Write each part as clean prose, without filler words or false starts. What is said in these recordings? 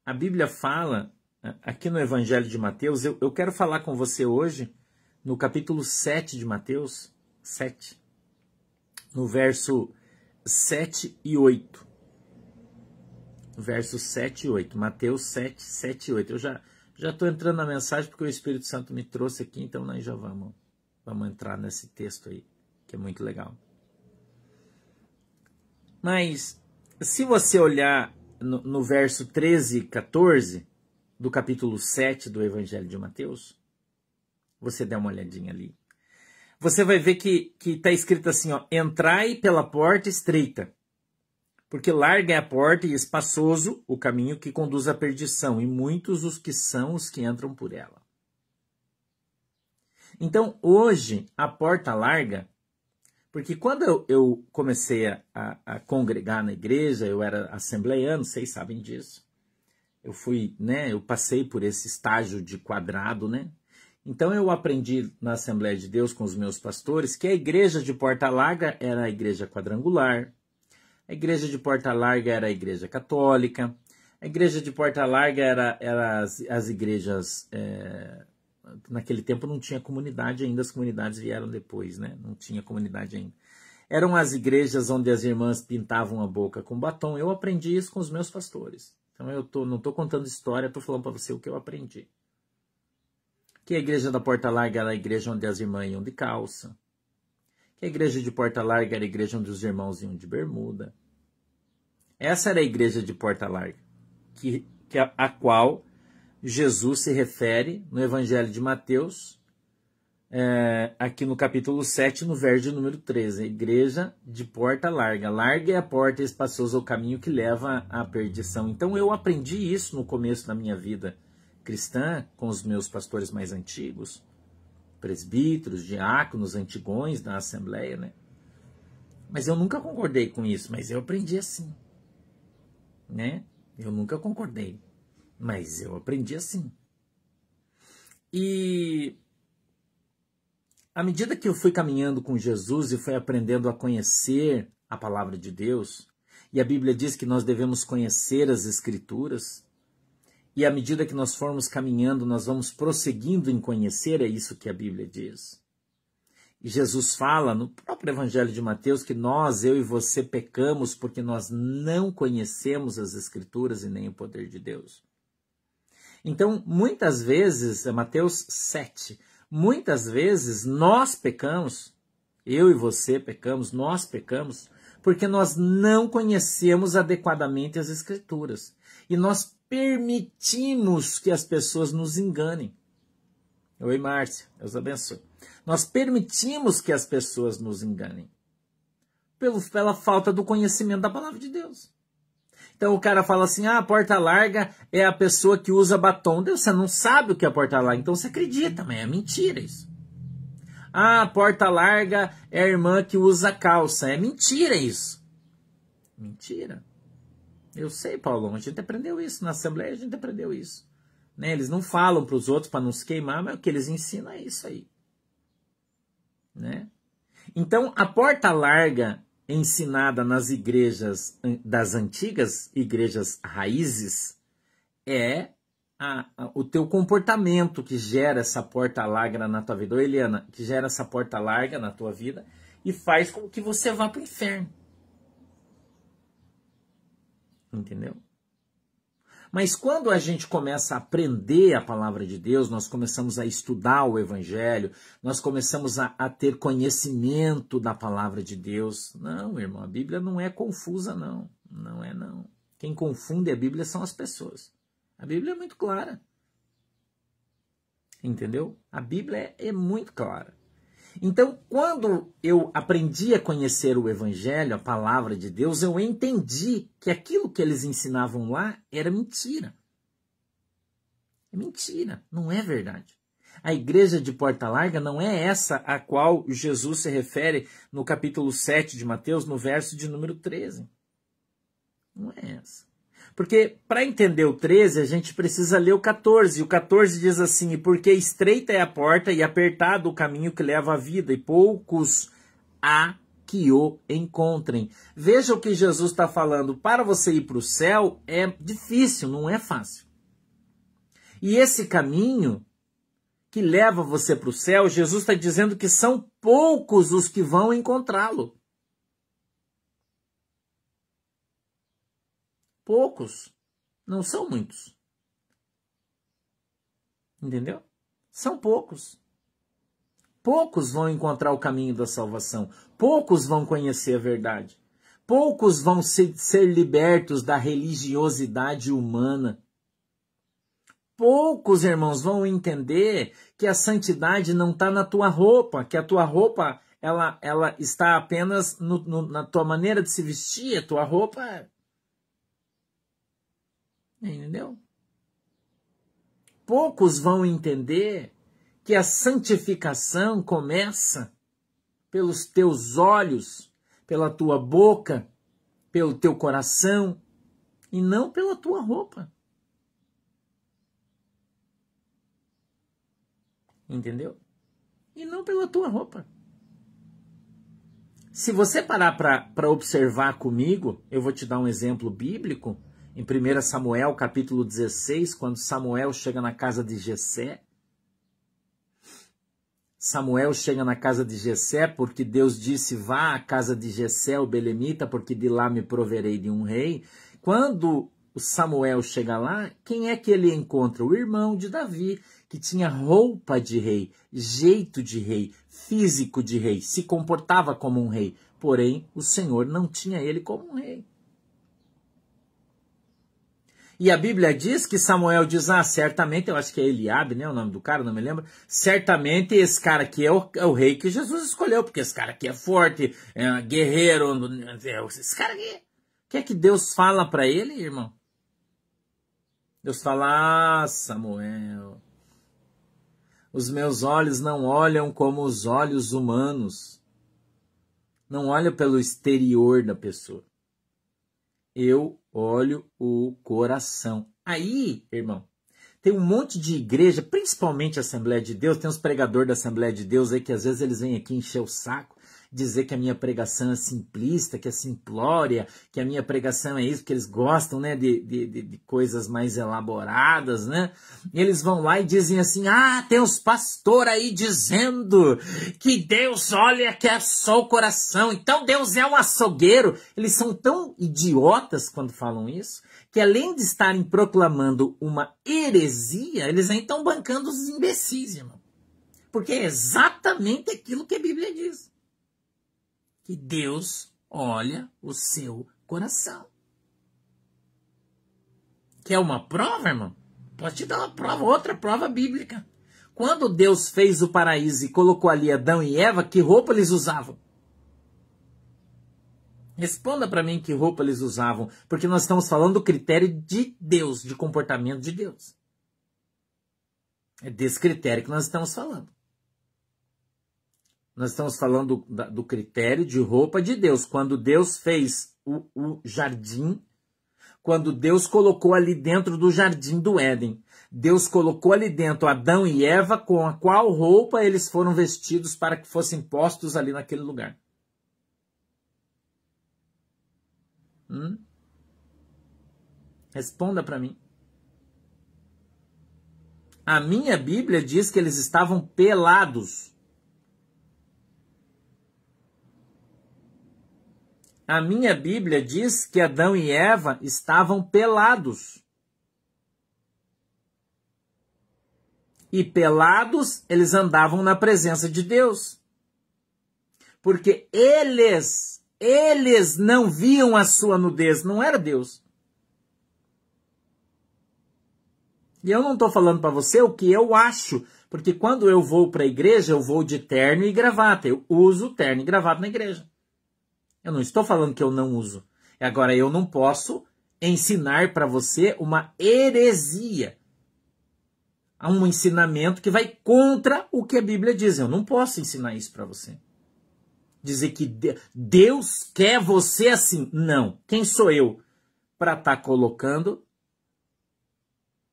a Bíblia fala, aqui no Evangelho de Mateus, eu quero falar com você hoje, no capítulo 7 de Mateus, 7, no verso 7 e 8. Versos 7 e 8. Mateus 7, 7 e 8. Eu já estou entrando na mensagem porque o Espírito Santo me trouxe aqui, então nós já vamos entrar nesse texto aí, que é muito legal. Mas, se você olhar no verso 13 e 14 do capítulo 7 do Evangelho de Mateus, você dá uma olhadinha ali. Você vai ver que está escrito assim, ó, entrai pela porta estreita, porque larga é a porta e espaçoso o caminho que conduz à perdição, e muitos os que entram por ela. Então, hoje, a porta larga, porque quando eu comecei a congregar na igreja, eu era assembleiano, vocês sabem disso. Eu fui, né, eu passei por esse estágio de quadrado, né? Então eu aprendi na Assembleia de Deus com os meus pastores que a igreja de porta larga era a igreja quadrangular, a igreja de porta larga era a igreja católica, a igreja de porta larga era as igrejas... naquele tempo não tinha comunidade ainda, as comunidades vieram depois, né? Não tinha comunidade ainda. Eram as igrejas onde as irmãs pintavam a boca com batom. Eu aprendi isso com os meus pastores. Então eu não estou contando história, estou falando para você o que eu aprendi. Que a igreja da porta larga era a igreja onde as irmãs iam de calça. Que a igreja de porta larga era a igreja onde os irmãos iam de bermuda. Essa era a igreja de porta larga, a qual Jesus se refere no Evangelho de Mateus, aqui no capítulo 7, no verso de número 13. A igreja de porta larga. Larga é a porta e espaçoso o caminho que leva à perdição. Então eu aprendi isso no começo da minha vida cristã, com os meus pastores mais antigos, presbíteros, diáconos, antigões da Assembleia, né? Mas eu nunca concordei com isso, mas eu aprendi assim, né? Eu nunca concordei, mas eu aprendi assim. E à medida que eu fui caminhando com Jesus e fui aprendendo a conhecer a palavra de Deus, e a Bíblia diz que nós devemos conhecer as Escrituras, e à medida que nós formos caminhando, nós vamos prosseguindo em conhecer, é isso que a Bíblia diz. E Jesus fala no próprio Evangelho de Mateus que nós, eu e você, pecamos porque nós não conhecemos as Escrituras e nem o poder de Deus. Então, muitas vezes, é Mateus 7, muitas vezes nós pecamos, eu e você pecamos, nós pecamos, porque nós não conhecemos adequadamente as Escrituras. E nós permitimos que as pessoas nos enganem. Oi, Márcia, Deus abençoe. Nós permitimos que as pessoas nos enganem pela falta do conhecimento da palavra de Deus. Então o cara fala assim, a porta larga é a pessoa que usa batom. Deus, você não sabe o que é a porta larga, então você acredita, mas é mentira isso. A porta larga é a irmã que usa calça. É mentira isso. Mentira. Eu sei, Paulo, a gente aprendeu isso. Na Assembleia a gente aprendeu isso. Né? Eles não falam para os outros para não se queimar, mas o que eles ensinam é isso aí. Né? Então, a porta larga ensinada nas igrejas das antigas, igrejas raízes, é o teu comportamento que gera essa porta larga na tua vida. Ô, Eliana, que gera essa porta larga na tua vida e faz com que você vá para o inferno. Entendeu? Mas quando a gente começa a aprender a palavra de Deus, nós começamos a estudar o Evangelho, nós começamos a ter conhecimento da palavra de Deus. Não, irmão, a Bíblia não é confusa, não. Não é, não. Quem confunde a Bíblia são as pessoas. A Bíblia é muito clara. Entendeu? A Bíblia é muito clara. Então, quando eu aprendi a conhecer o Evangelho, a palavra de Deus, eu entendi que aquilo que eles ensinavam lá era mentira. É mentira, não é verdade. A igreja de porta larga não é essa a qual Jesus se refere no capítulo 7 de Mateus, no verso de número 13. Não é essa. Porque para entender o 13, a gente precisa ler o 14. E o 14 diz assim, e porque estreita é a porta e apertado o caminho que leva à vida, e poucos há que o encontrem. Veja o que Jesus está falando. Para você ir para o céu é difícil, não é fácil. E esse caminho que leva você para o céu, Jesus está dizendo que são poucos os que vão encontrá-lo. Poucos. Não são muitos. Entendeu? São poucos. Poucos vão encontrar o caminho da salvação. Poucos vão conhecer a verdade. Poucos vão ser libertos da religiosidade humana. Poucos, irmãos, vão entender que a santidade não está na tua roupa, que a tua roupa ela está apenas na tua maneira de se vestir, a tua roupa. Entendeu? Poucos vão entender que a santificação começa pelos teus olhos, pela tua boca, pelo teu coração e não pela tua roupa. Entendeu? E não pela tua roupa. Se você parar para observar comigo, eu vou te dar um exemplo bíblico. Em 1 Samuel, capítulo 16, quando Samuel chega na casa de Jessé. Samuel chega na casa de Jessé porque Deus disse, vá à casa de Jessé, o belemita, porque de lá me proverei de um rei. Quando o Samuel chega lá, quem é que ele encontra? O irmão de Davi, que tinha roupa de rei, jeito de rei, físico de rei, se comportava como um rei. Porém, o Senhor não tinha ele como um rei. E a Bíblia diz que Samuel diz, certamente, eu acho que é Eliabe, né, o nome do cara, não me lembro, certamente esse cara aqui é o rei que Jesus escolheu, porque esse cara aqui é forte, é guerreiro, esse cara aqui. O que é que Deus fala para ele, irmão? Deus fala, Samuel, os meus olhos não olham como os olhos humanos, não olham pelo exterior da pessoa. Eu olho o coração. Aí, irmão, tem um monte de igreja, principalmente a Assembleia de Deus, tem uns pregadores da Assembleia de Deus aí que às vezes eles vêm aqui encher o saco, dizer que a minha pregação é simplista, que é simplória, que a minha pregação é isso, porque eles gostam, né, de coisas mais elaboradas, né? E eles vão lá e dizem assim, tem uns pastores aí dizendo que Deus olha que é só o coração, então Deus é um açougueiro. Eles são tão idiotas quando falam isso, que além de estarem proclamando uma heresia, eles ainda estão bancando os imbecis, irmão. Porque é exatamente aquilo que a Bíblia diz. Que Deus olha o seu coração. Quer uma prova, irmão? Posso te dar uma prova, outra prova bíblica. Quando Deus fez o paraíso e colocou ali Adão e Eva, que roupa eles usavam? Responda para mim que roupa eles usavam, porque nós estamos falando do critério de Deus, de comportamento de Deus. É desse critério que nós estamos falando. Nós estamos falando do critério de roupa de Deus. Quando Deus fez o jardim, quando Deus colocou ali dentro do jardim do Éden, Deus colocou ali dentro Adão e Eva, com a qual roupa eles foram vestidos para que fossem postos ali naquele lugar. Responda para mim. A minha Bíblia diz que eles estavam pelados. A minha Bíblia diz que Adão e Eva estavam pelados. E pelados, eles andavam na presença de Deus. Porque eles não viam a sua nudez, não era Deus. E eu não estou falando para você o que eu acho, porque quando eu vou para a igreja, eu vou de terno e gravata. Eu uso terno e gravata na igreja. Eu não estou falando que eu não uso. Agora, eu não posso ensinar para você uma heresia. Há um ensinamento que vai contra o que a Bíblia diz. Eu não posso ensinar isso para você. Dizer que Deus quer você assim. Não. Quem sou eu para estar colocando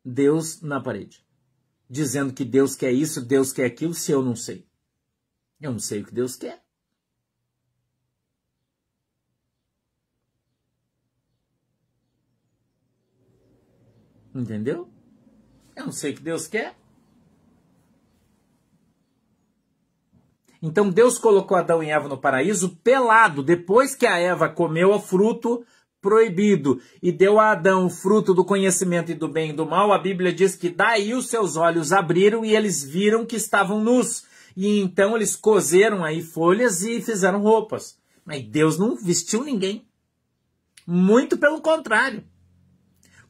Deus na parede? Dizendo que Deus quer isso, Deus quer aquilo, se eu não sei. Eu não sei o que Deus quer. Entendeu? Eu não sei o que Deus quer. Então Deus colocou Adão e Eva no paraíso pelado, depois que a Eva comeu o fruto proibido e deu a Adão o fruto do conhecimento e do bem e do mal. A Bíblia diz que daí os seus olhos abriram e eles viram que estavam nus. E então eles coseram aí folhas e fizeram roupas. Mas Deus não vestiu ninguém. Muito pelo contrário.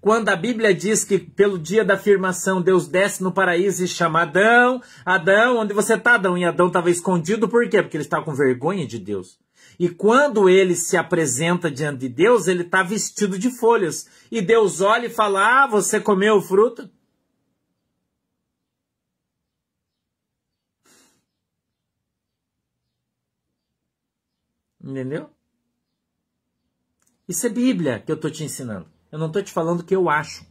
Quando a Bíblia diz que pelo dia da afirmação Deus desce no paraíso e chama Adão, Adão, onde você está, Adão? E Adão estava escondido, por quê? Porque ele estava com vergonha de Deus. E quando ele se apresenta diante de Deus, ele está vestido de folhas. E Deus olha e fala, ah, você comeu o fruto? Entendeu? Isso é Bíblia que eu estou te ensinando. Eu não estou te falando o que eu acho.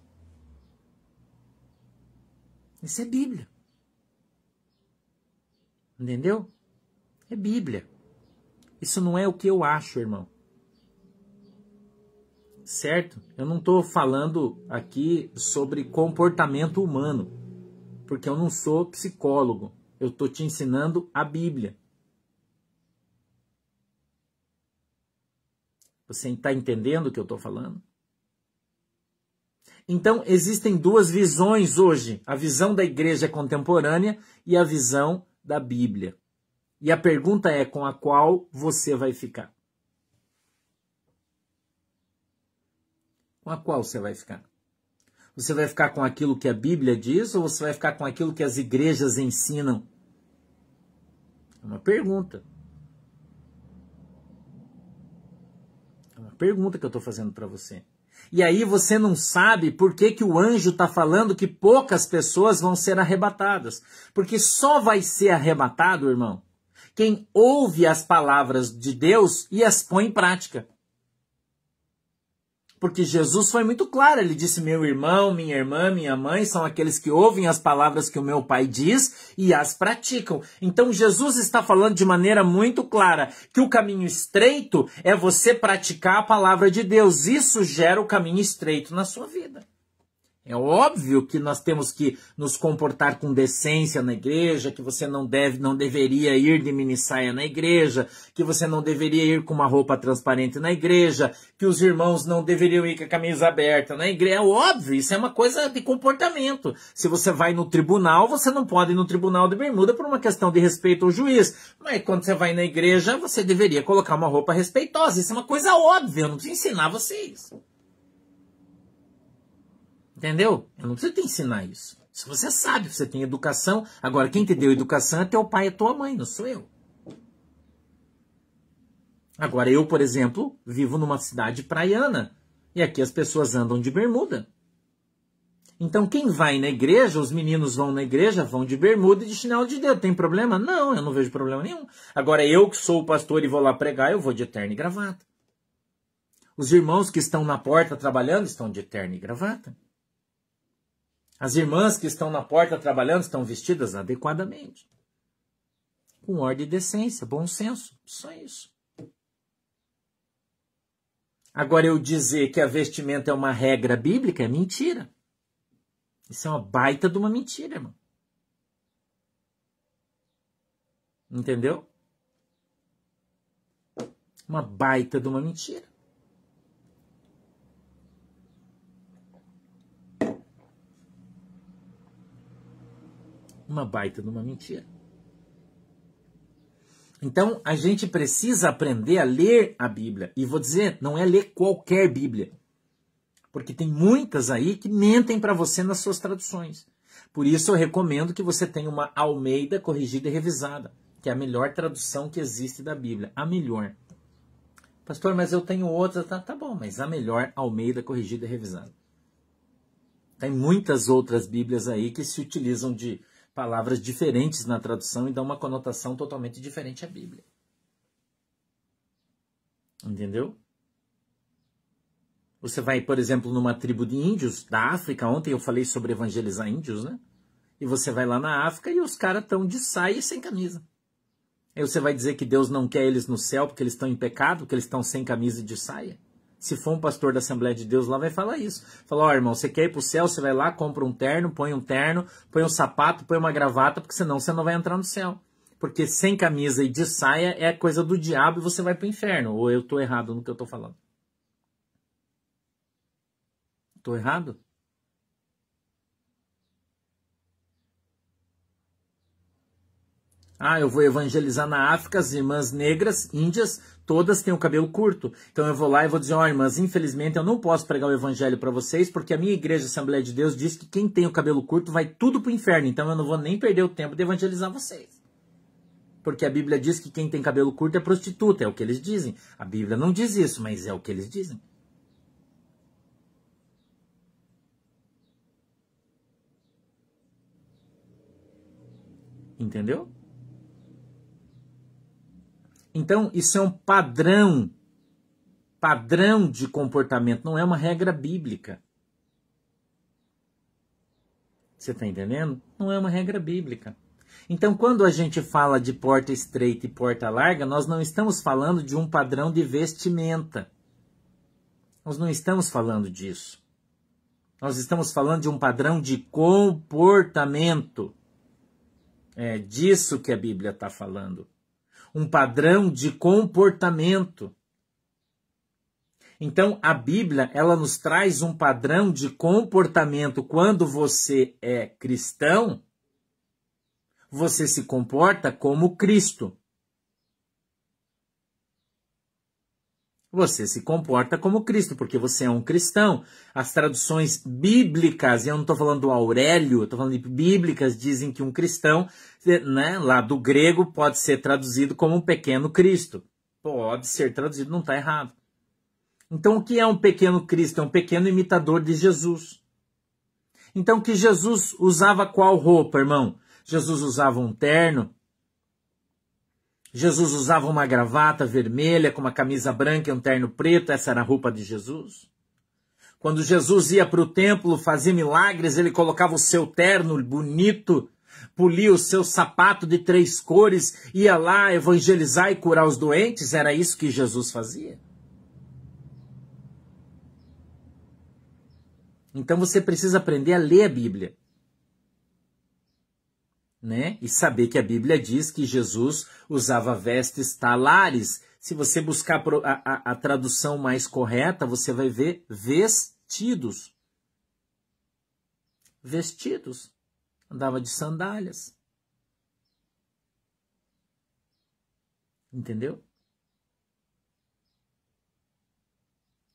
Isso é Bíblia. Entendeu? É Bíblia. Isso não é o que eu acho, irmão. Certo? Eu não estou falando aqui sobre comportamento humano. Porque eu não sou psicólogo. Eu estou te ensinando a Bíblia. Você está entendendo o que eu estou falando? Então, existem duas visões hoje. A visão da igreja contemporânea e a visão da Bíblia. E a pergunta é com a qual você vai ficar? Com a qual você vai ficar? Você vai ficar com aquilo que a Bíblia diz ou você vai ficar com aquilo que as igrejas ensinam? É uma pergunta. É uma pergunta que eu estou fazendo para você. E aí você não sabe por que, que o anjo está falando que poucas pessoas vão ser arrebatadas. Porque só vai ser arrebatado, irmão, quem ouve as palavras de Deus e as põe em prática. Porque Jesus foi muito claro, ele disse, meu irmão, minha irmã, minha mãe são aqueles que ouvem as palavras que o meu Pai diz e as praticam. Então Jesus está falando de maneira muito clara que o caminho estreito é você praticar a palavra de Deus. Isso gera o caminho estreito na sua vida. É óbvio que nós temos que nos comportar com decência na igreja, que você não deveria ir de minissaia na igreja, que você não deveria ir com uma roupa transparente na igreja, que os irmãos não deveriam ir com a camisa aberta na igreja. É óbvio, isso é uma coisa de comportamento. Se você vai no tribunal, você não pode ir no tribunal de bermuda por uma questão de respeito ao juiz. Mas quando você vai na igreja, você deveria colocar uma roupa respeitosa. Isso é uma coisa óbvia, eu não preciso ensinar vocês. Entendeu? Eu não preciso te ensinar isso. Se você sabe, você tem educação. Agora, quem te deu educação é teu pai e tua mãe, não sou eu. Agora, eu, por exemplo, vivo numa cidade praiana. E aqui as pessoas andam de bermuda. Então, quem vai na igreja, os meninos vão na igreja, vão de bermuda e de chinelo de dedo. Tem problema? Não, eu não vejo problema nenhum. Agora, eu que sou o pastor e vou lá pregar, eu vou de terno e gravata. Os irmãos que estão na porta trabalhando estão de terno e gravata. As irmãs que estão na porta trabalhando estão vestidas adequadamente. Com ordem e decência, bom senso. Só isso. Agora, eu dizer que a vestimenta é uma regra bíblica é mentira. Isso é uma baita de uma mentira, irmão. Entendeu? Uma baita de uma mentira. Uma baita de uma mentira. Então, a gente precisa aprender a ler a Bíblia. E vou dizer, não é ler qualquer Bíblia. Porque tem muitas aí que mentem para você nas suas traduções. Por isso eu recomendo que você tenha uma Almeida corrigida e revisada, que é a melhor tradução que existe da Bíblia. A melhor. Pastor, mas eu tenho outra. Tá bom, mas a melhor Almeida corrigida e revisada. Tem muitas outras Bíblias aí que se utilizam de palavras diferentes na tradução e dão uma conotação totalmente diferente à Bíblia. Entendeu? Você vai, por exemplo, numa tribo de índios da África. Ontem eu falei sobre evangelizar índios, né? E você vai lá na África e os caras estão de saia e sem camisa. Aí você vai dizer que Deus não quer eles no céu porque eles estão em pecado, porque eles estão sem camisa e de saia? Se for um pastor da Assembleia de Deus lá, vai falar isso. Fala, ó, irmão, você quer ir pro céu, você vai lá, compra um terno, põe um sapato, põe uma gravata, porque senão você não vai entrar no céu. Porque sem camisa e de saia é coisa do diabo e você vai pro inferno. Ou eu tô errado no que eu tô falando? Tô errado? Ah, eu vou evangelizar na África, as irmãs negras, índias, todas têm o cabelo curto. Então eu vou lá e vou dizer, ó, irmãs, infelizmente eu não posso pregar o evangelho para vocês, porque a minha igreja, Assembleia de Deus, diz que quem tem o cabelo curto vai tudo pro inferno. Então eu não vou nem perder o tempo de evangelizar vocês. Porque a Bíblia diz que quem tem cabelo curto é prostituta, é o que eles dizem. A Bíblia não diz isso, mas é o que eles dizem. Entendeu? Então, isso é um padrão de comportamento, não é uma regra bíblica. Você está entendendo? Não é uma regra bíblica. Então, quando a gente fala de porta estreita e porta larga, nós não estamos falando de um padrão de vestimenta. Nós não estamos falando disso. Nós estamos falando de um padrão de comportamento. É disso que a Bíblia está falando. Um padrão de comportamento. Então, a Bíblia, ela nos traz um padrão de comportamento. Quando você é cristão, você se comporta como Cristo. Você se comporta como Cristo, porque você é um cristão. As traduções bíblicas, e eu não estou falando do Aurélio, eu estou falando de bíblicas, dizem que um cristão, né, lá do grego, pode ser traduzido como um pequeno Cristo. Pode ser traduzido, não está errado. Então, o que é um pequeno Cristo? É um pequeno imitador de Jesus. Então, que Jesus usava qual roupa, irmão? Jesus usava um terno. Jesus usava uma gravata vermelha com uma camisa branca e um terno preto. Essa era a roupa de Jesus. Quando Jesus ia para o templo fazer milagres, ele colocava o seu terno bonito, polia o seu sapato de 3 cores, ia lá evangelizar e curar os doentes. Era isso que Jesus fazia. Então você precisa aprender a ler a Bíblia. Né? E saber que a Bíblia diz que Jesus usava vestes talares. Se você buscar a tradução mais correta, você vai ver vestidos. Vestidos. Andava de sandálias. Entendeu?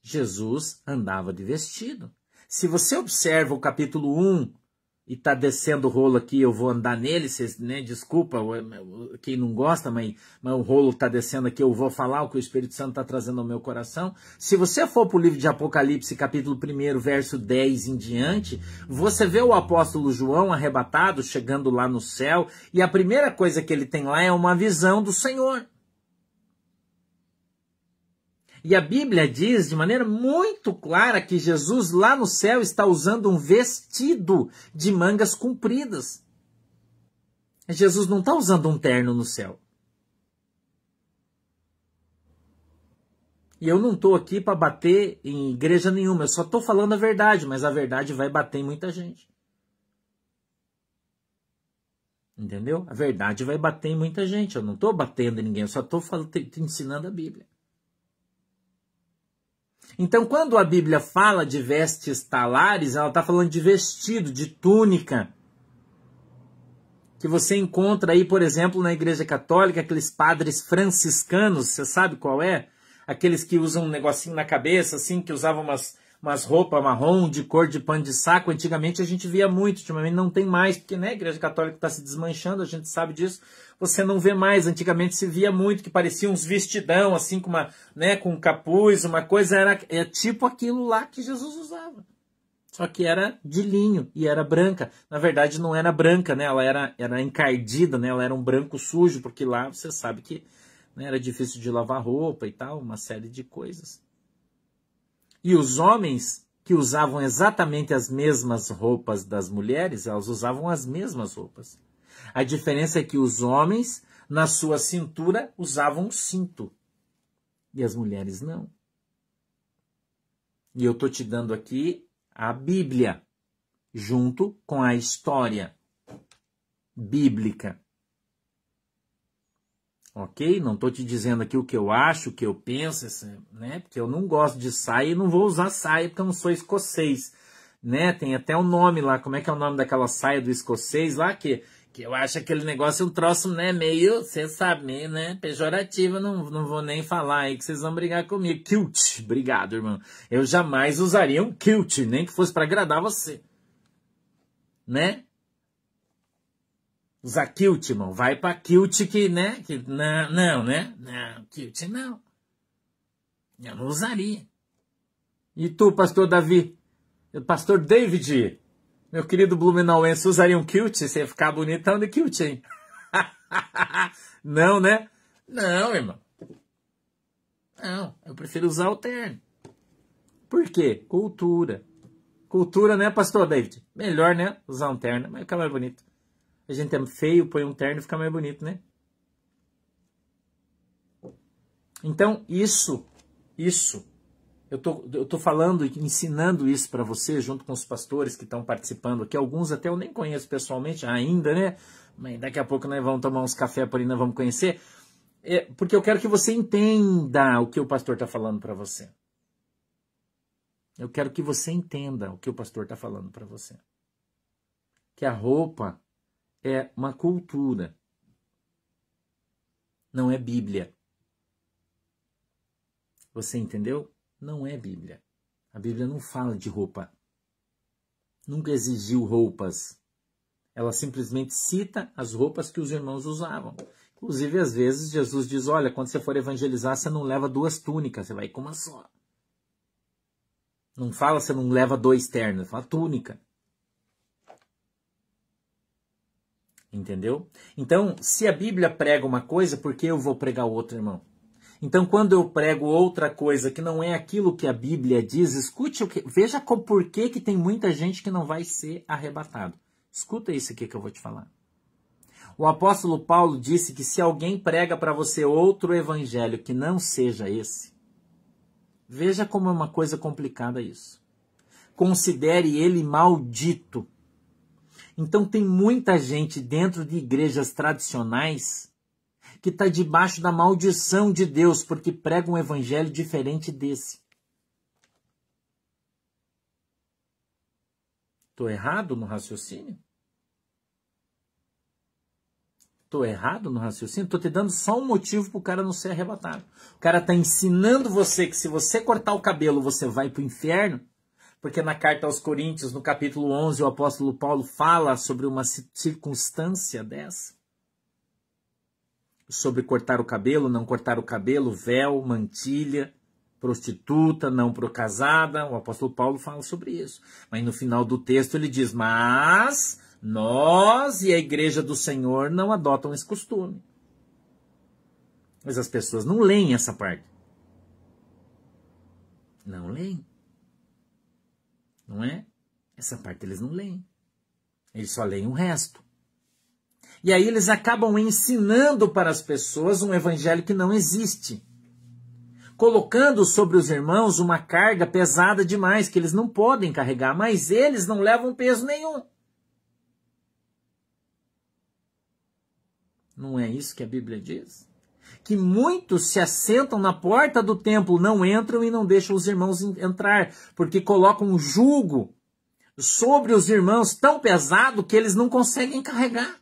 Jesus andava de vestido. Se você observa o capítulo 1 e está descendo o rolo aqui, eu vou andar nele, vocês, né, desculpa quem não gosta, mas o rolo está descendo aqui, eu vou falar o que o Espírito Santo está trazendo ao meu coração. Se você for para o livro de Apocalipse, capítulo 1, verso 10 em diante, você vê o apóstolo João arrebatado, chegando lá no céu, e a primeira coisa que ele tem lá é uma visão do Senhor. E a Bíblia diz de maneira muito clara que Jesus lá no céu está usando um vestido de mangas compridas. Jesus não está usando um terno no céu. E eu não estou aqui para bater em igreja nenhuma, eu só estou falando a verdade, mas a verdade vai bater em muita gente. Entendeu? A verdade vai bater em muita gente, eu não estou batendo em ninguém, eu só estou ensinando a Bíblia. Então, quando a Bíblia fala de vestes talares, ela está falando de vestido, de túnica. Que você encontra aí, por exemplo, na Igreja Católica, aqueles padres franciscanos, você sabe qual é? Aqueles que usam um negocinho na cabeça, assim, que usavam umas roupas marrom de cor de pano de saco. Antigamente a gente via muito, ultimamente não tem mais, porque né, a Igreja Católica está se desmanchando, a gente sabe disso. Você não vê mais, antigamente se via muito, que parecia uns vestidão, assim, com com um capuz, uma coisa, é tipo aquilo lá que Jesus usava. Só que era de linho e era branca. Na verdade não era branca, né? Ela era encardida, né? Ela era um branco sujo, porque lá você sabe que né, era difícil de lavar roupa e tal, uma série de coisas. E os homens que usavam exatamente as mesmas roupas das mulheres, elas usavam as mesmas roupas. A diferença é que os homens, na sua cintura, usavam um cinto. E as mulheres não. E eu estou te dando aqui a Bíblia, junto com a história bíblica. Ok? Não estou te dizendo aqui o que eu acho, o que eu penso, né? Porque eu não gosto de saia e não vou usar saia porque eu não sou escocês. Né? Tem até um nome lá, como é que é o nome daquela saia do escocês lá, que eu acho aquele negócio um troço, né, meio, você sabe, meio, né, pejorativo, não vou nem falar aí que vocês vão brigar comigo. Kilt, obrigado, irmão. Eu jamais usaria um kilt, nem que fosse para agradar você. Né? Usar kilt, irmão, vai pra kilt que, né, que, não, né, não, kilt não. Eu não usaria. E tu, pastor Davi? Pastor David, meu querido blumenauense, usaria um kilt? Você ia ficar bonitão de kilt, hein? Não, né? Não, irmão. Não, eu prefiro usar o terno. Por quê? Cultura. Cultura, né, pastor David? Melhor, né? Usar um terno, mas fica mais bonito. A gente é feio, põe um terno e fica mais bonito, né? Então, isso. Eu tô falando e ensinando isso para você, junto com os pastores que estão participando aqui. Alguns até eu nem conheço pessoalmente ainda, né? Mas daqui a pouco nós vamos tomar uns café por aí, nós vamos conhecer. Porque eu quero que você entenda o que o pastor está falando para você. Eu quero que você entenda o que o pastor está falando para você. Que a roupa é uma cultura. Não é Bíblia. Você entendeu? Não é Bíblia. A Bíblia não fala de roupa. Nunca exigiu roupas. Ela simplesmente cita as roupas que os irmãos usavam. Inclusive, às vezes, Jesus diz, olha, quando você for evangelizar, você não leva 2 túnicas, você vai com uma só. Não fala você não leva 2 ternos, fala túnica. Entendeu? Então, se a Bíblia prega uma coisa, por que eu vou pregar outra, irmão? Então, quando eu prego outra coisa que não é aquilo que a Bíblia diz, escute veja por que tem muita gente que não vai ser arrebatado. Escuta isso aqui que eu vou te falar. O apóstolo Paulo disse que se alguém prega para você outro evangelho que não seja esse, veja como é uma coisa complicada isso. Considere ele maldito. Então, tem muita gente dentro de igrejas tradicionais que está debaixo da maldição de Deus, porque prega um evangelho diferente desse. Estou errado no raciocínio? Estou errado no raciocínio? Estou te dando só um motivo para o cara não ser arrebatado. O cara está ensinando você que se você cortar o cabelo, você vai para o inferno, porque na carta aos Coríntios, no capítulo 11, o apóstolo Paulo fala sobre uma circunstância dessa. Sobre cortar o cabelo, não cortar o cabelo, véu, mantilha, prostituta, não casada. O apóstolo Paulo fala sobre isso. Mas no final do texto ele diz, mas nós e a igreja do Senhor não adotam esse costume. Mas as pessoas não leem essa parte. Não leem. Não é? Essa parte eles não leem. Eles só leem o resto. E aí eles acabam ensinando para as pessoas um evangelho que não existe. Colocando sobre os irmãos uma carga pesada demais, que eles não podem carregar, mas eles não levam peso nenhum. Não é isso que a Bíblia diz? Que muitos se assentam na porta do templo, não entram e não deixam os irmãos entrar, porque colocam um jugo sobre os irmãos tão pesado que eles não conseguem carregar.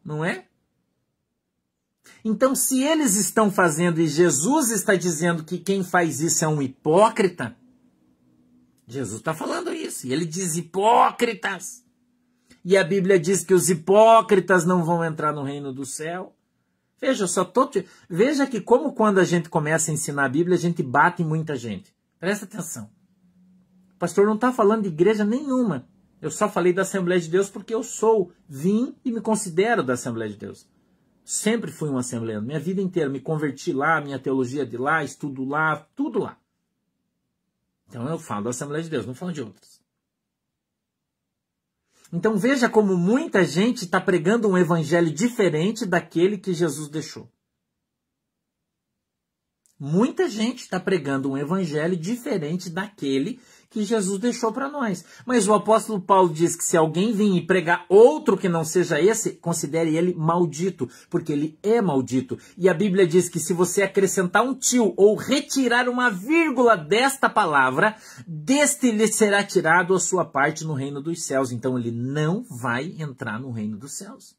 Não é? Então, se eles estão fazendo e Jesus está dizendo que quem faz isso é um hipócrita, Jesus está falando isso. E ele diz hipócritas. E a Bíblia diz que os hipócritas não vão entrar no reino do céu. Veja que como quando a gente começa a ensinar a Bíblia, a gente bate em muita gente. Presta atenção. O pastor não está falando de igreja nenhuma. Eu só falei da Assembleia de Deus porque eu vim e me considero da Assembleia de Deus. Sempre fui um assembleano. Minha vida inteira me converti lá, minha teologia de lá, estudo lá, tudo lá. Então eu falo da Assembleia de Deus, não falo de outras. Então veja como muita gente está pregando um evangelho diferente daquele que Jesus deixou. Muita gente está pregando um evangelho diferente daquele que Jesus deixou para nós. Mas o apóstolo Paulo diz que se alguém vir e pregar outro que não seja esse, considere ele maldito, porque ele é maldito. E a Bíblia diz que se você acrescentar um tio ou retirar uma vírgula desta palavra, deste lhe será tirado a sua parte no reino dos céus. Então ele não vai entrar no reino dos céus.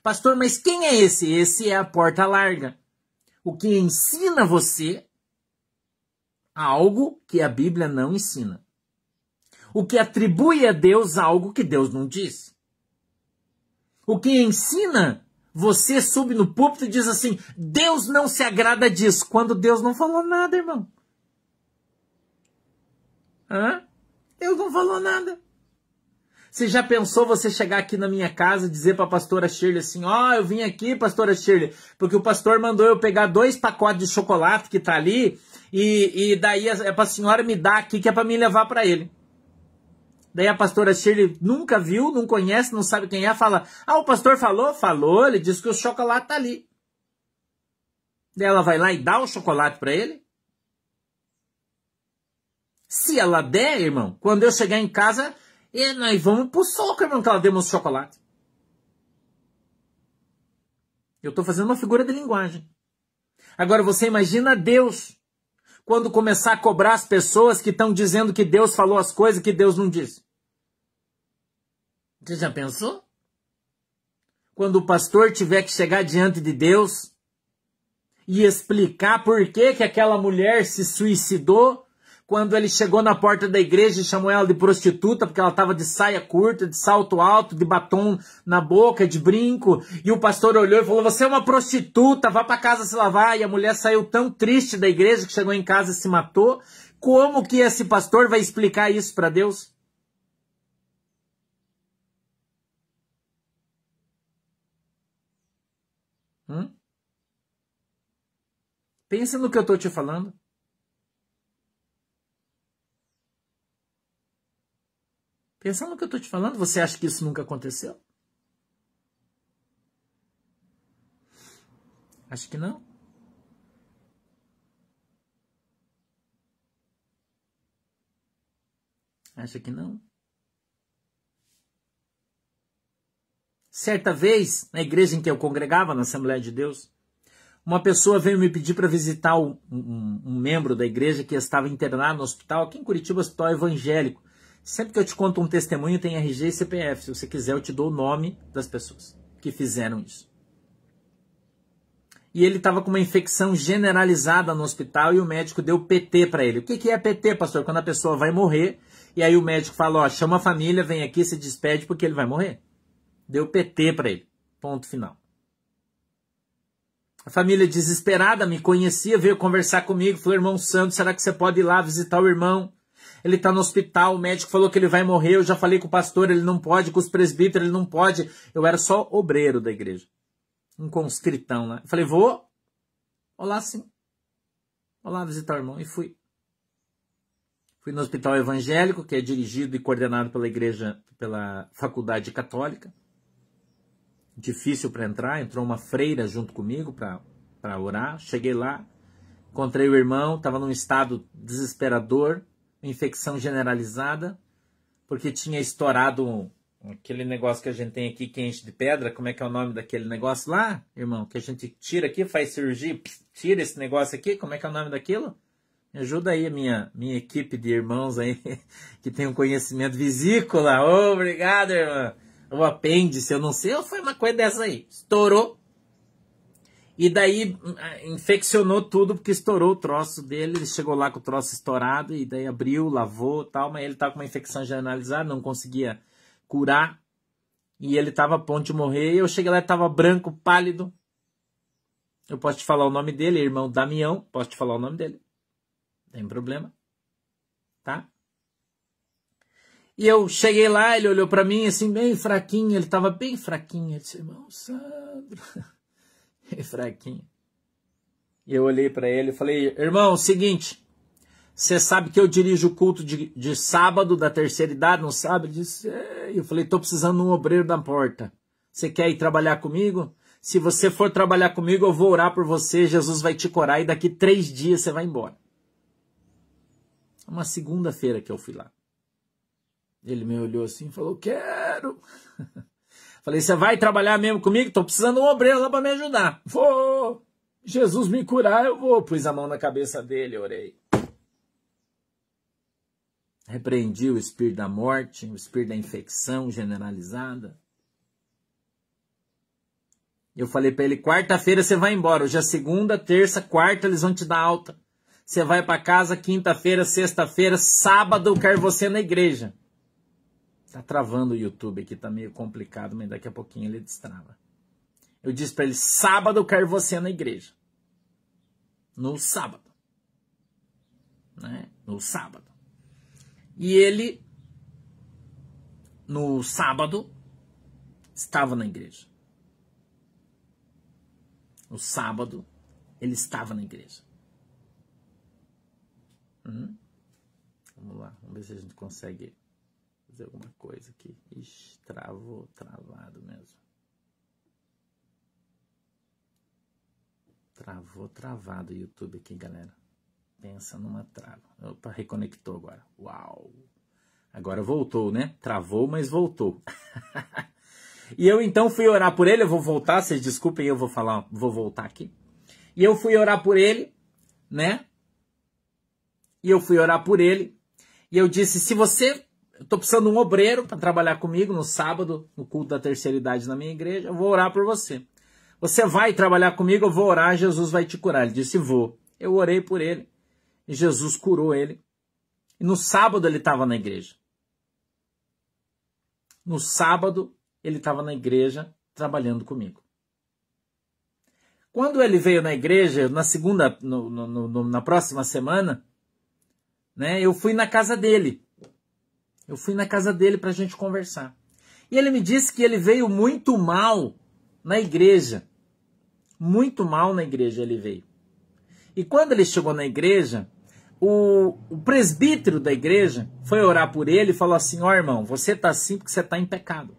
Pastor, mas quem é esse? Esse é a porta larga. O que ensina você algo que a Bíblia não ensina. O que atribui a Deus algo que Deus não diz. O que ensina você sobe no púlpito e diz assim, Deus não se agrada disso, quando Deus não falou nada, irmão. Deus não falou nada. Você já pensou você chegar aqui na minha casa e dizer para a pastora Shirley assim, eu vim aqui, pastora Shirley, porque o pastor mandou eu pegar 2 pacotes de chocolate que tá ali e daí é para a senhora me dar aqui que é para mim levar para ele. Daí a pastora Shirley nunca viu, não conhece, não sabe quem é, fala, o pastor falou? Falou, ele disse que o chocolate tá ali. Daí ela vai lá e dá o chocolate para ele. Se ela der, irmão, quando eu chegar em casa... E nós vamos pro soco, irmão, que ela deu uns chocolate. Eu estou fazendo uma figura de linguagem. Agora, você imagina Deus quando começar a cobrar as pessoas que estão dizendo que Deus falou as coisas que Deus não disse. Você já pensou? Quando o pastor tiver que chegar diante de Deus e explicar por que aquela mulher se suicidou, quando ele chegou na porta da igreja e chamou ela de prostituta, porque ela estava de saia curta, de salto alto, de batom na boca, de brinco, e o pastor olhou e falou, você é uma prostituta, vá para casa se lavar, e a mulher saiu tão triste da igreja que chegou em casa e se matou. Como que esse pastor vai explicar isso para Deus? Pensa no que eu estou te falando. Pensa no que eu estou te falando, você acha que isso nunca aconteceu? Acho que não. Acha que não? Certa vez, na igreja em que eu congregava, na Assembleia de Deus, uma pessoa veio me pedir para visitar um membro da igreja que estava internado no hospital, aqui em Curitiba, hospital evangélico. Sempre que eu te conto um testemunho, tem RG e CPF. Se você quiser, eu te dou o nome das pessoas que fizeram isso. E ele estava com uma infecção generalizada no hospital e o médico deu PT para ele. O que é PT, pastor? Quando a pessoa vai morrer, e aí o médico fala, chama a família, vem aqui, se despede porque ele vai morrer. Deu PT para ele. Ponto final. A família desesperada me conhecia, veio conversar comigo, falou, irmão Santo, será que você pode ir lá visitar o irmão? Ele está no hospital, o médico falou que ele vai morrer, eu já falei com o pastor, ele não pode, com os presbíteros, ele não pode. Eu era só obreiro da igreja, um conscritão lá. Eu falei, vou lá sim, vou lá visitar o irmão, e fui. Fui no hospital evangélico, que é dirigido e coordenado pela igreja, pela faculdade católica. Difícil para entrar, entrou uma freira junto comigo para orar. Cheguei lá, encontrei o irmão, estava num estado desesperador, infecção generalizada, porque tinha estourado aquele negócio que a gente tem aqui que enche de pedra. Como é que é o nome daquele negócio lá, irmão? Que a gente tira aqui, faz cirurgia, tira esse negócio aqui. Como é que é o nome daquilo? Me ajuda aí a minha equipe de irmãos aí que tem um conhecimento vesícula. Obrigado, irmão. O apêndice, eu não sei, ou foi uma coisa dessa aí. Estourou. E daí infeccionou tudo, porque estourou o troço dele. Ele chegou lá com o troço estourado, e daí abriu, lavou e tal, mas ele estava com uma infecção generalizada, não conseguia curar. E ele estava a ponto de morrer. Eu cheguei lá, ele estava branco, pálido. Eu posso te falar o nome dele, irmão Damião, posso te falar o nome dele. Não tem problema. Tá? E eu cheguei lá, ele olhou para mim assim, bem fraquinho, ele estava bem fraquinho. Ele disse, irmão Sandro, bem fraquinho. E eu olhei para ele e falei, irmão, seguinte, você sabe que eu dirijo o culto de sábado da terceira idade, não sabe? Ele disse, eu falei, tô precisando de um obreiro da porta. Você quer ir trabalhar comigo? se você for trabalhar comigo, eu vou orar por você, Jesus vai te curar e daqui 3 dias você vai embora. Uma segunda-feira que eu fui lá. Ele me olhou assim e falou, quero. Falei, você vai trabalhar mesmo comigo? Estou precisando de um obreiro lá para me ajudar. Vou. Jesus me curar, eu vou. Pus a mão na cabeça dele, orei. Repreendi o espírito da morte, o espírito da infecção generalizada. Eu falei para ele, quarta-feira você vai embora. Hoje é segunda, terça, quarta, eles vão te dar alta. Você vai para casa, quinta-feira, sexta-feira, sábado eu quero você na igreja. Tá travando o YouTube aqui, tá meio complicado, mas daqui a pouquinho ele destrava. Eu disse para ele, sábado eu quero você na igreja. No sábado. Né? No sábado. E ele, no sábado, estava na igreja. No sábado, ele estava na igreja. Vamos lá, vamos ver se a gente consegue fazer alguma coisa aqui. Ixi, travou, travado mesmo. Travou, travado o YouTube aqui, galera. Pensa numa trava. Opa, reconectou agora. Uau! Agora voltou, né? Travou, mas voltou. E eu então fui orar por ele. Eu vou voltar, vocês desculpem, eu vou voltar aqui. E eu fui orar por ele, né? E eu fui orar por ele. E eu disse, se você... Eu estou precisando de um obreiro para trabalhar comigo no sábado, no culto da terceira idade na minha igreja. Eu vou orar por você. Você vai trabalhar comigo, eu vou orar, Jesus vai te curar. Ele disse, vou. Eu orei por ele. E Jesus curou ele. E no sábado ele estava na igreja. No sábado ele estava na igreja trabalhando comigo. Quando ele veio na igreja, na segunda, na próxima semana, né, eu fui na casa dele. Eu fui na casa dele para a gente conversar. E ele me disse que ele veio muito mal na igreja. Muito mal na igreja ele veio. E quando ele chegou na igreja, o presbítero da igreja foi orar por ele e falou assim, ó irmão, você está assim porque você está em pecado.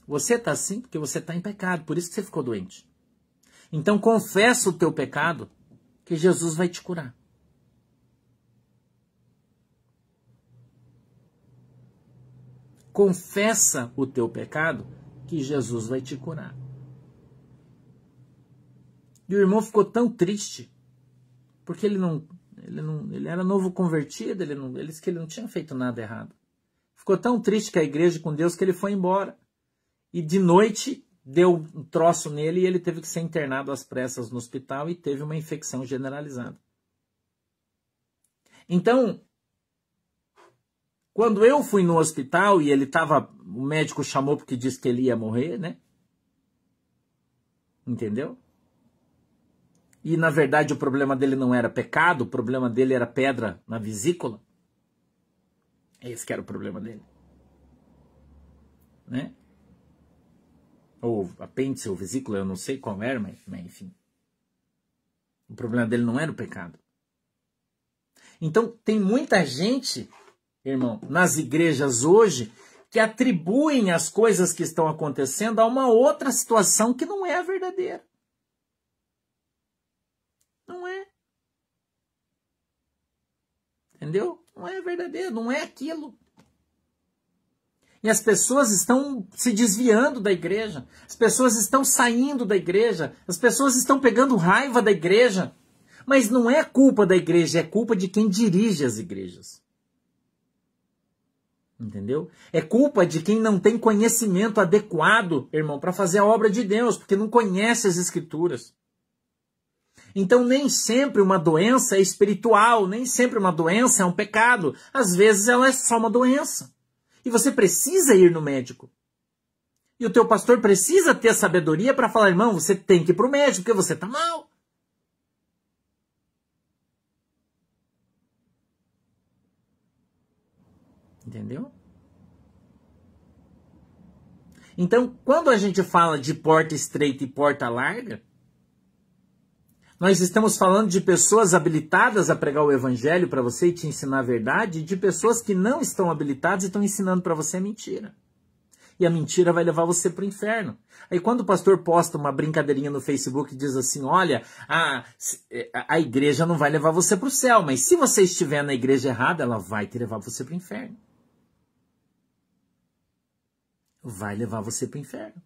Você está assim porque você está em pecado, por isso que você ficou doente. Então confessa o teu pecado que Jesus vai te curar. Confessa o teu pecado que Jesus vai te curar. E o irmão ficou tão triste, porque ele era novo convertido, ele disse que ele não tinha feito nada errado. Ficou tão triste com a igreja, com Deus, que ele foi embora. E de noite deu um troço nele e ele teve que ser internado às pressas no hospital e teve uma infecção generalizada. Então, quando eu fui no hospital e ele estava, o médico chamou porque disse que ele ia morrer, né? Entendeu? E na verdade o problema dele não era pecado, o problema dele era pedra na vesícula. Esse que era o problema dele. Né? Ou apêndice ou vesícula, eu não sei qual era, mas enfim. O problema dele não era o pecado. Então tem muita gente, irmão, nas igrejas hoje, que atribuem as coisas que estão acontecendo a uma outra situação que não é a verdadeira. Não é. Entendeu? Não é verdadeiro, não é aquilo. E as pessoas estão se desviando da igreja. As pessoas estão saindo da igreja. As pessoas estão pegando raiva da igreja. Mas não é culpa da igreja, é culpa de quem dirige as igrejas. Entendeu? É culpa de quem não tem conhecimento adequado, irmão, para fazer a obra de Deus, porque não conhece as Escrituras. Então nem sempre uma doença é espiritual, nem sempre uma doença é um pecado. Às vezes ela é só uma doença. E você precisa ir no médico. E o teu pastor precisa ter sabedoria para falar, irmão, você tem que ir para o médico, porque você está mal. Entendeu? Então, quando a gente fala de porta estreita e porta larga, nós estamos falando de pessoas habilitadas a pregar o evangelho para você e te ensinar a verdade, e de pessoas que não estão habilitadas e estão ensinando para você a mentira. E a mentira vai levar você para o inferno. Aí quando o pastor posta uma brincadeirinha no Facebook e diz assim, olha, a igreja não vai levar você para o céu, mas se você estiver na igreja errada, ela vai te levar você para o inferno. Vai levar você para o inferno.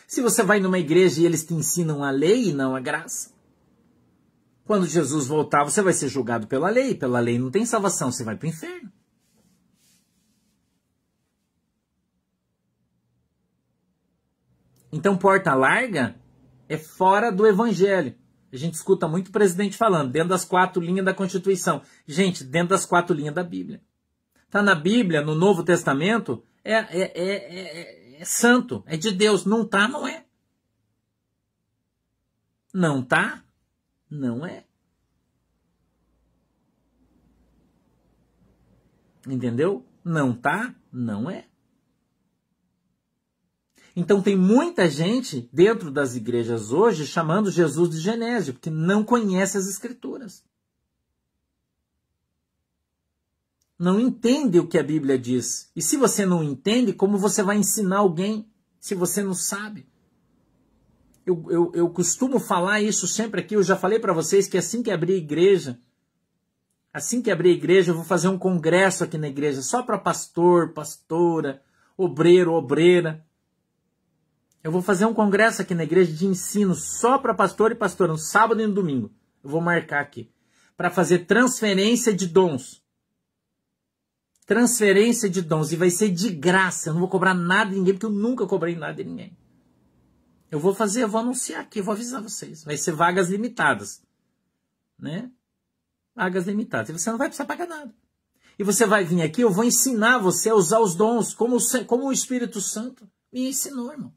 Se você vai numa igreja e eles te ensinam a lei e não a graça, quando Jesus voltar, você vai ser julgado pela lei. Pela lei não tem salvação, você vai para o inferno. Então, porta larga é fora do evangelho. A gente escuta muito o presidente falando, dentro das 4 linhas da Constituição. Gente, dentro das 4 linhas da Bíblia. Está na Bíblia, no Novo Testamento, é santo, é de Deus. Não tá, não é. Não tá, não é. Entendeu? Não tá, não é. Então tem muita gente dentro das igrejas hoje chamando Jesus de Genésio, porque não conhece as Escrituras. Não entende o que a Bíblia diz. E se você não entende, como você vai ensinar alguém se você não sabe? Eu costumo falar isso sempre aqui, eu já falei para vocês que assim que abrir a igreja, eu vou fazer um congresso aqui na igreja, só para pastor, pastora, obreiro, obreira. Eu vou fazer um congresso aqui na igreja de ensino só para pastor e pastora, no sábado e no domingo. Eu vou marcar aqui. Para fazer transferência de dons. Transferência de dons. E vai ser de graça. Eu não vou cobrar nada de ninguém, porque eu nunca cobrei nada de ninguém. Eu vou anunciar aqui, eu vou avisar vocês. Vai ser vagas limitadas. Né? Vagas limitadas. E você não vai precisar pagar nada. E você vai vir aqui, eu vou ensinar você a usar os dons, como o Espírito Santo me ensinou, irmão.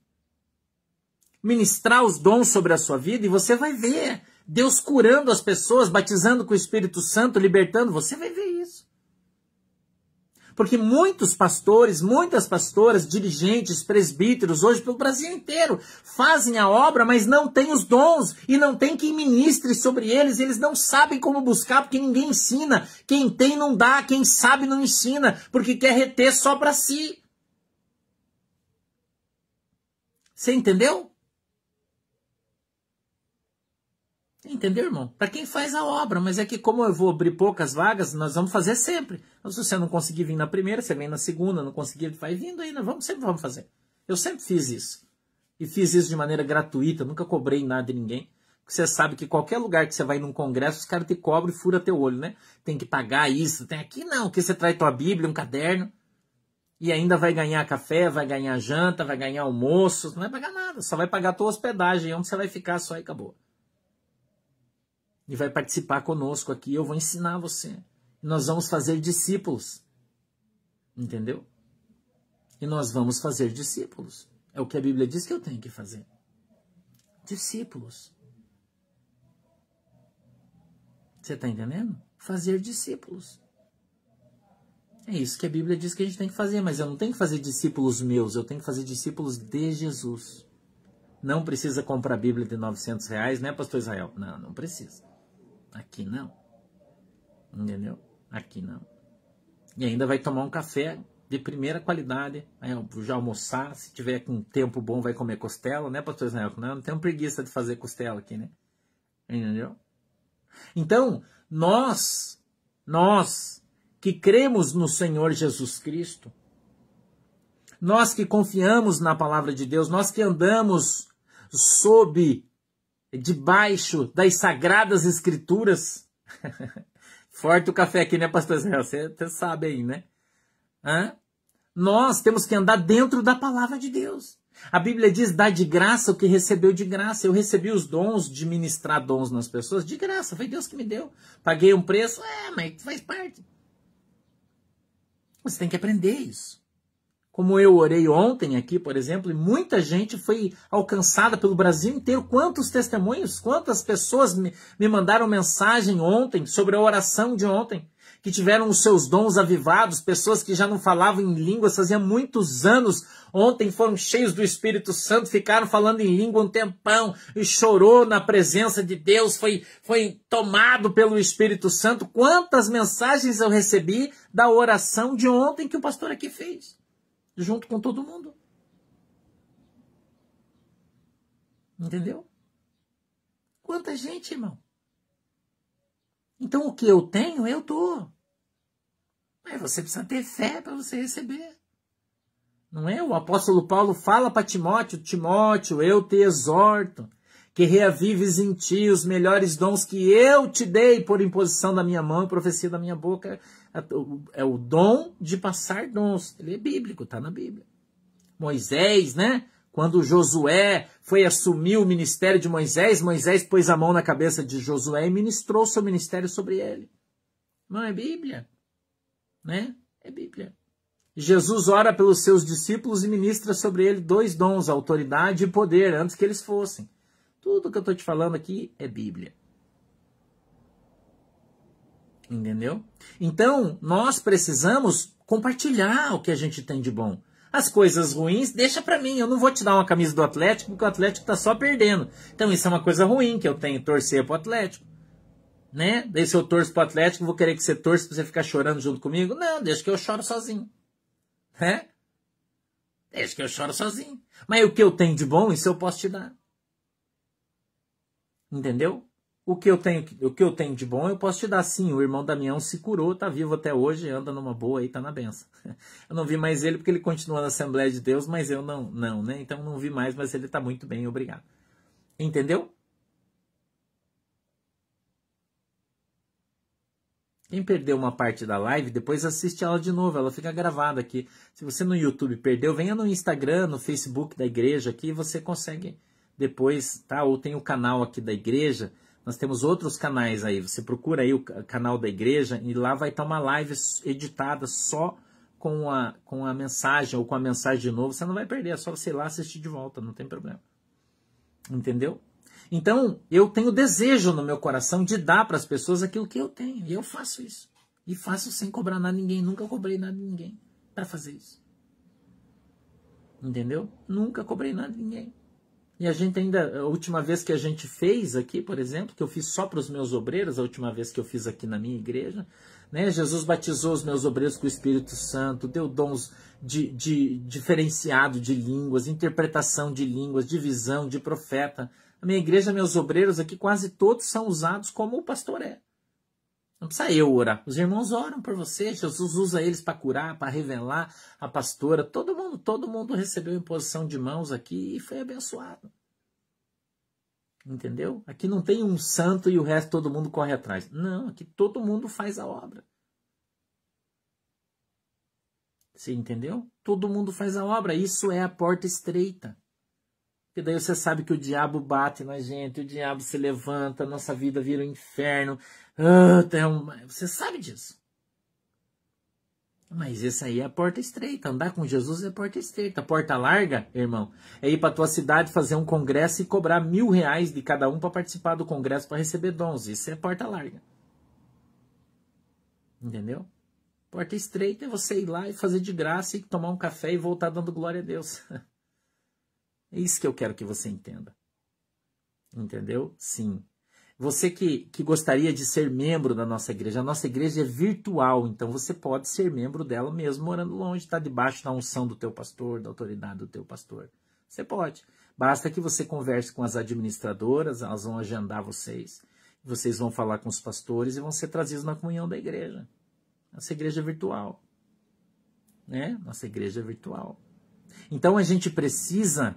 Ministrar os dons sobre a sua vida e você vai ver Deus curando as pessoas, batizando com o Espírito Santo, libertando. Você vai ver isso. Porque muitos pastores, muitas pastoras, dirigentes, presbíteros, hoje pelo Brasil inteiro, fazem a obra, mas não têm os dons e não tem quem ministre sobre eles. Eles não sabem como buscar porque ninguém ensina. Quem tem não dá, quem sabe não ensina, porque quer reter só para si. Você entendeu? Entendeu, irmão? Para quem faz a obra, mas é que como eu vou abrir poucas vagas, nós vamos fazer sempre. Então, se você não conseguir vir na primeira, você vem na segunda, não conseguir, vai vindo aí, nós sempre vamos fazer. Eu sempre fiz isso. E fiz isso de maneira gratuita, nunca cobrei nada de ninguém. Você sabe que qualquer lugar que você vai num congresso, os caras te cobram e furam teu olho, né? Tem que pagar isso, tem aqui não, que você traz tua Bíblia, um caderno, e ainda vai ganhar café, vai ganhar janta, vai ganhar almoço, não vai pagar nada, só vai pagar a tua hospedagem, onde você vai ficar só e acabou. E vai participar conosco aqui, eu vou ensinar você. E nós vamos fazer discípulos. Entendeu? E nós vamos fazer discípulos. É o que a Bíblia diz que eu tenho que fazer. Discípulos. Você está entendendo? Fazer discípulos. É isso que a Bíblia diz que a gente tem que fazer, mas eu não tenho que fazer discípulos meus, eu tenho que fazer discípulos de Jesus. Não precisa comprar a Bíblia de R$900, né, pastor Israel? Não, não precisa. Aqui não. Entendeu? Aqui não. E ainda vai tomar um café de primeira qualidade. Aí já almoçar, se tiver com tempo bom, vai comer costela, né, pastor Israel? Não tenho preguiça de fazer costela aqui, né? Entendeu? Então, nós que cremos no Senhor Jesus Cristo, nós que confiamos na palavra de Deus, nós que andamos debaixo das sagradas escrituras. Forte o café aqui, né, pastor Israel? Você sabe aí, né? Nós temos que andar dentro da palavra de Deus. A Bíblia diz, dá de graça o que recebeu de graça. Eu recebi os dons de ministrar dons nas pessoas de graça. Foi Deus que me deu. Paguei um preço, mas faz parte. Você tem que aprender isso. Como eu orei ontem aqui, por exemplo, e muita gente foi alcançada pelo Brasil inteiro. Quantos testemunhos, quantas pessoas me mandaram mensagem ontem sobre a oração de ontem, que tiveram os seus dons avivados, pessoas que já não falavam em línguas, fazia muitos anos, ontem foram cheios do Espírito Santo, ficaram falando em língua um tempão, e chorou na presença de Deus, foi tomado pelo Espírito Santo. Quantas mensagens eu recebi da oração de ontem que o pastor aqui fez, junto com todo mundo. Entendeu? Quanta gente, irmão. Então o que eu tenho, eu dou. Mas você precisa ter fé para você receber. Não é? O apóstolo Paulo fala para Timóteo: Timóteo, eu te exorto que reavives em ti os melhores dons que eu te dei por imposição da minha mão e profecia da minha boca. É o dom de passar dons. Ele é bíblico, está na Bíblia. Moisés, né? Quando Josué foi assumir o ministério de Moisés, Moisés pôs a mão na cabeça de Josué e ministrou seu ministério sobre ele. Não é Bíblia, né? É Bíblia. Jesus ora pelos seus discípulos e ministra sobre ele 2 dons, autoridade e poder, antes que eles fossem. Tudo que eu estou te falando aqui é Bíblia. Entendeu? Então, nós precisamos compartilhar o que a gente tem de bom. As coisas ruins, deixa para mim. Eu não vou te dar uma camisa do Atlético, porque o Atlético está só perdendo. Então, isso é uma coisa ruim que eu tenho que torcer pro Atlético. Né? Daí, se eu torço pro Atlético, vou querer que você torça para você ficar chorando junto comigo? Não, deixa que eu choro sozinho. Né? Deixa que eu choro sozinho. Mas o que eu tenho de bom, isso eu posso te dar. Entendeu? O que eu tenho de bom, eu posso te dar. Sim, o irmão Damião se curou, tá vivo até hoje, anda numa boa aí, tá na benção. Eu não vi mais ele porque ele continua na Assembleia de Deus, mas eu não, né? Então não vi mais, mas ele tá muito bem, obrigado. Entendeu? Quem perdeu uma parte da live, depois assiste ela de novo, ela fica gravada aqui. Se você no YouTube perdeu, venha no Instagram, no Facebook da igreja aqui, você consegue depois, tá? Ou tem o canal aqui da igreja. Nós temos outros canais aí. Você procura aí o canal da igreja e lá vai estar uma live editada só com a mensagem ou com a mensagem de novo. Você não vai perder, é só você ir lá assistir de volta, não tem problema. Entendeu? Então, eu tenho desejo no meu coração de dar para as pessoas aquilo que eu tenho. E eu faço isso. E faço sem cobrar nada de ninguém. Nunca cobrei nada de ninguém para fazer isso. Entendeu? Nunca cobrei nada de ninguém. E a gente ainda, a última vez que a gente fez aqui, por exemplo, que eu fiz só para os meus obreiros, a última vez que eu fiz aqui na minha igreja, né? Jesus batizou os meus obreiros com o Espírito Santo, deu dons de diferenciado de línguas, interpretação de línguas, de visão, de profeta. A minha igreja, meus obreiros aqui, quase todos são usados como o pastor é. Não precisa eu orar. Os irmãos oram por você. Jesus usa eles para curar, para revelar a pastora. Todo mundo recebeu imposição de mãos aqui e foi abençoado. Entendeu? Aqui não tem um santo e o resto todo mundo corre atrás. Não, aqui todo mundo faz a obra. Você entendeu? Todo mundo faz a obra. Isso é a porta estreita. Porque daí você sabe que o diabo bate na gente, o diabo se levanta, a nossa vida vira um inferno. Você sabe disso. Mas essa aí é a porta estreita. Andar com Jesus é a porta estreita. A porta larga, irmão, é ir para tua cidade fazer um congresso e cobrar R$1.000 de cada um para participar do congresso para receber dons. Isso é a porta larga. Entendeu? Porta estreita é você ir lá e fazer de graça e tomar um café e voltar dando glória a Deus. É isso que eu quero que você entenda. Entendeu? Sim. Você que gostaria de ser membro da nossa igreja, a nossa igreja é virtual, então você pode ser membro dela mesmo morando longe, está debaixo da unção do teu pastor, da autoridade do teu pastor. Você pode. Basta que você converse com as administradoras, elas vão agendar vocês, vocês vão falar com os pastores e vão ser trazidos na comunhão da igreja. Nossa igreja é virtual. Né? Nossa igreja é virtual. Então a gente precisa,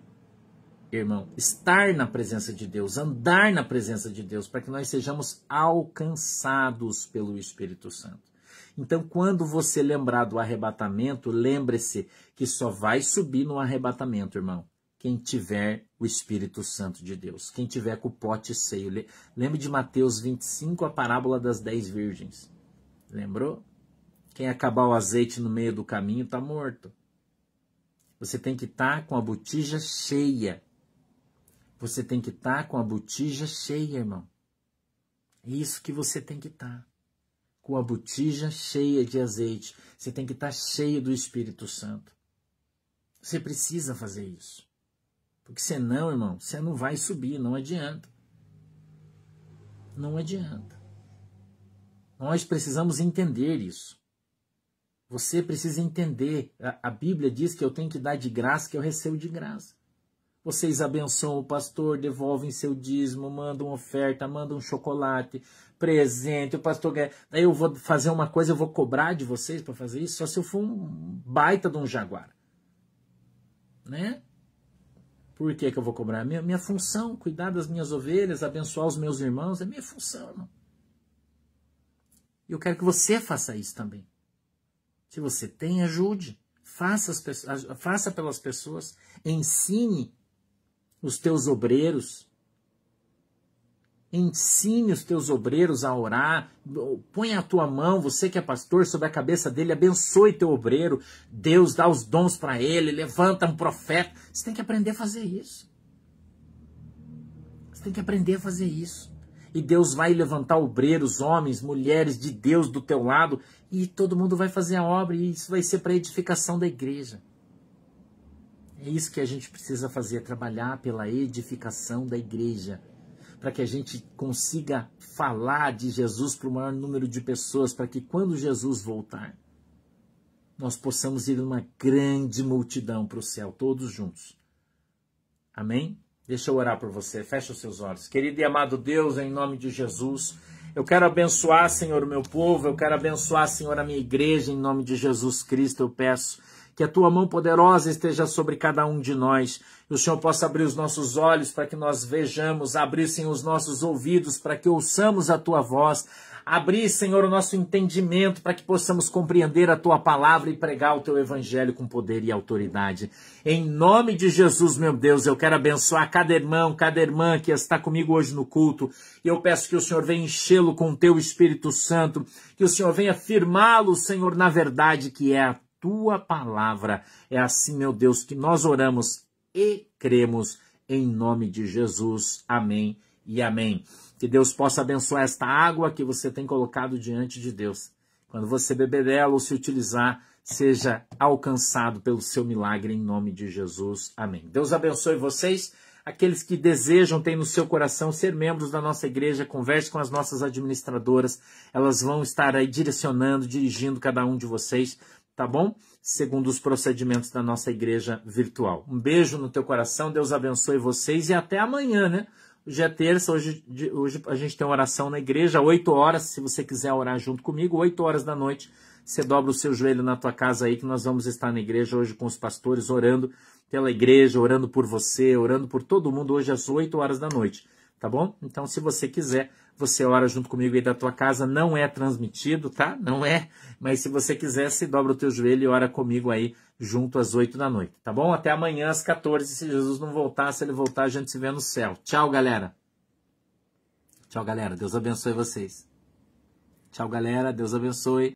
irmão, estar na presença de Deus, andar na presença de Deus, para que nós sejamos alcançados pelo Espírito Santo. Então, quando você lembrar do arrebatamento, lembre-se que só vai subir no arrebatamento, irmão, quem tiver o Espírito Santo de Deus, quem tiver com o pote cheio. Lembre de Mateus 25, a parábola das 10 virgens. Lembrou? Quem acabar o azeite no meio do caminho está morto. Você tem que estar com a botija cheia. Você tem que estar com a botija cheia, irmão. É isso que você tem que estar. Com a botija cheia de azeite. Você tem que estar cheio do Espírito Santo. Você precisa fazer isso. Porque senão, irmão, você não vai subir, não adianta. Não adianta. Nós precisamos entender isso. Você precisa entender. A Bíblia diz que eu tenho que dar de graça, que eu recebo de graça. Vocês abençoam o pastor, devolvem seu dízimo, mandam oferta, mandam chocolate, presente. O pastor quer. Daí eu vou fazer uma coisa, eu vou cobrar de vocês para fazer isso, só se eu for um baita de um jaguar. Né? Por que eu vou cobrar? Minha função, cuidar das minhas ovelhas, abençoar os meus irmãos, é minha função, irmão. E eu quero que você faça isso também. Se você tem, ajude. Faça pelas pessoas. Ensine os teus obreiros. Ensine os teus obreiros a orar. Põe a tua mão, você que é pastor, sobre a cabeça dele. Abençoe teu obreiro. Deus dá os dons para ele. Levanta um profeta. Você tem que aprender a fazer isso. Você tem que aprender a fazer isso. E Deus vai levantar obreiros, homens, mulheres de Deus do teu lado. E todo mundo vai fazer a obra. E isso vai ser para a edificação da igreja. É isso que a gente precisa fazer. Trabalhar pela edificação da igreja. Para que a gente consiga falar de Jesus para o maior número de pessoas. Para que quando Jesus voltar, nós possamos ir numa grande multidão para o céu. Todos juntos. Amém? Deixa eu orar por você. Fecha os seus olhos. Querido e amado Deus, em nome de Jesus, eu quero abençoar, Senhor, o meu povo. Eu quero abençoar, Senhor, a minha igreja. Em nome de Jesus Cristo, eu peço que a tua mão poderosa esteja sobre cada um de nós. Que o Senhor possa abrir os nossos olhos para que nós vejamos. Abrir, Senhor, os nossos ouvidos para que ouçamos a tua voz. Abrir, Senhor, o nosso entendimento para que possamos compreender a tua palavra e pregar o teu evangelho com poder e autoridade. Em nome de Jesus, meu Deus, eu quero abençoar cada irmão, cada irmã que está comigo hoje no culto. E eu peço que o Senhor venha enchê-lo com o teu Espírito Santo, que o Senhor venha firmá-lo, Senhor, na verdade que é a tua palavra. É assim, meu Deus, que nós oramos e cremos em nome de Jesus. Amém e amém. Que Deus possa abençoar esta água que você tem colocado diante de Deus. Quando você beber dela ou se utilizar, seja alcançado pelo seu milagre em nome de Jesus. Amém. Deus abençoe vocês. Aqueles que desejam, têm no seu coração ser membros da nossa igreja, converse com as nossas administradoras. Elas vão estar aí direcionando, dirigindo cada um de vocês, tá bom? Segundo os procedimentos da nossa igreja virtual. Um beijo no teu coração. Deus abençoe vocês e até amanhã, né? Hoje é terça, hoje a gente tem oração na igreja, 8 horas, se você quiser orar junto comigo, 8 horas da noite, você dobra o seu joelho na tua casa aí, que nós vamos estar na igreja hoje com os pastores, orando pela igreja, orando por você, orando por todo mundo, hoje às 8 horas da noite, tá bom? Então, se você quiser, você ora junto comigo aí da tua casa, não é transmitido, tá? Não é, mas se você quiser, se dobra o teu joelho e ora comigo aí, junto às 8 da noite, tá bom? Até amanhã às 14, se Jesus não voltar, se ele voltar, a gente se vê no céu. Tchau, galera. Tchau, galera. Deus abençoe vocês. Tchau, galera. Deus abençoe.